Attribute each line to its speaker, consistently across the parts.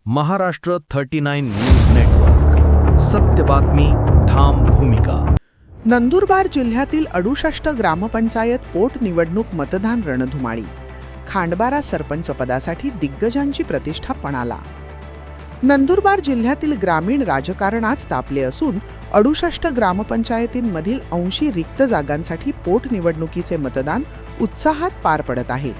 Speaker 1: Maharashtra 39 news network. सत्य बातमी, ठाम भूमिका.
Speaker 2: नंदुरबार जिल्ह्यातील 68 ग्रामपंचायत पोटनिवडणूक मतदान रणधुमाळी. खांडबारा सरपंच पदासाठी दिग्गजांची प्रतिष्ठा पणाला. नंदुरबार जिल्ह्यातील ग्रामीण राजकारणात तापले असून 68 ग्रामपंचायतींमधील 80 रिक्त जागांसाठी पोटनिवडणुकीचे मतदान उत्साहात पार पडत आहे.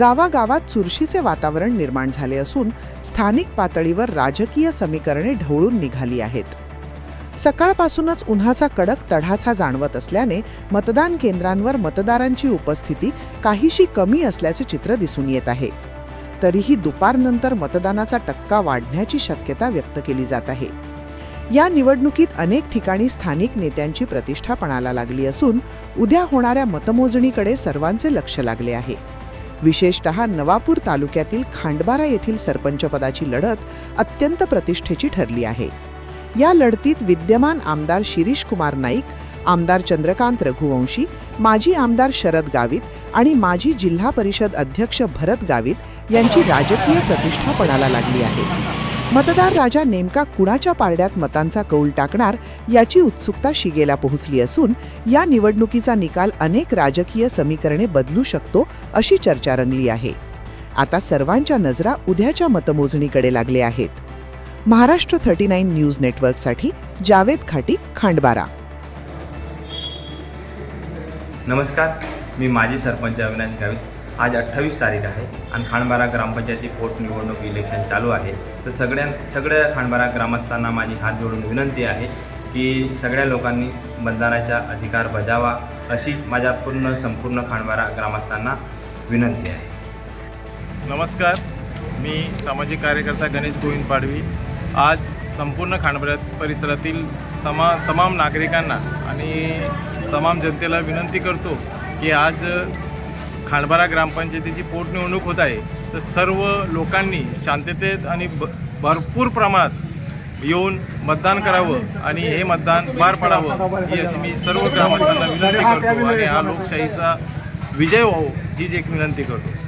Speaker 2: गावागावात चुरशीचे वातावरण निर्माण झाले असून स्थानिक पातळीवर राजकीय समीकरणे ढवळून निघाली आहेत. सकाळपासूनच उन्हाचा कडक तडाखा जाणवत असल्याने मतदान केंद्रांवर मतदारांची उपस्थिती काहीशी कमी असल्याचे चित्र दिसून येत आहे. तरीही दुपारनंतर मतदानाचा टक्का वाढण्याची शक्यता व्यक्त केली जात आहे. या निवडणुकीत अनेक ठिकाणी स्थानिक नेत्यांची प्रतिष्ठा पणाला लागली असून उद्या होणाऱ्या मतमोजणीकडे सर्वांचे लक्ष लागले आहे. विशेषतः नवापूर तालुक्यातील खांडबारा येथील सरपंचपदाची लढत अत्यंत प्रतिष्ठेची ठरली आहे. या लढतीत विद्यमान आमदार शिरीष कुमार नाईक, आमदार चंद्रकांत रघुवंशी, माजी आमदार शरद गावित आणि माजी जिल्हा परिषद अध्यक्ष भरत गावित यांची राजकीय प्रतिष्ठा पणाला लागली आहे. मतदार राजा नेमका कुणाच्या पारड्यात मतांचा कौल टाकणार याची उत्सुकता शिगेला पोहोचली असून या निवडणुकीचा निकाल अनेक राजकीय समीकरणे बदलू शकतो अशी चर्चा रंगली आहे. आता सर्वांच्या नजरा उद्याच्या मतमोजणीकडे लागले आहेत. महाराष्ट्र 39 न्यूज नेटवर्कसाठी जावेद खाटी, खांडबारा.
Speaker 3: नमस्कार, मी माजी सरपंच अविनाश गावित. आज 28 तारीख आहे आणि खांडबारा ग्रामपंचायती पोटनिवडणूक इलेक्शन चालू आहे. तर सगळ्या खांडबारा ग्रामस्थांना माझी हात जोडून विनंती आहे की सगळ्या लोकांनी मतदानाचा अधिकार बजावा अशी माझ्या संपूर्ण खांडबारा ग्रामस्थांना विनंती आहे.
Speaker 4: नमस्कार, मी सामाजिक कार्यकर्ता गणेश गोविंद पाडवी. आज संपूर्ण खांडबारा परिसरातील तमाम नागरिकांना आणि तमाम जनतेला विनंती करतो की आज खांडबारा ग्रामपंचायतीची पोटनिवडणूक होत आहे. तर सर्व लोकांनी शांततेत आणि भरपूर प्रमाणात येऊन मतदान करावं आणि हे मतदान पार पाडावं ही अशी मी सर्व ग्रामस्थांना विनंती करतो आणि हा लोकशाहीचा विजय व्हावा हीच एक विनंती करतो.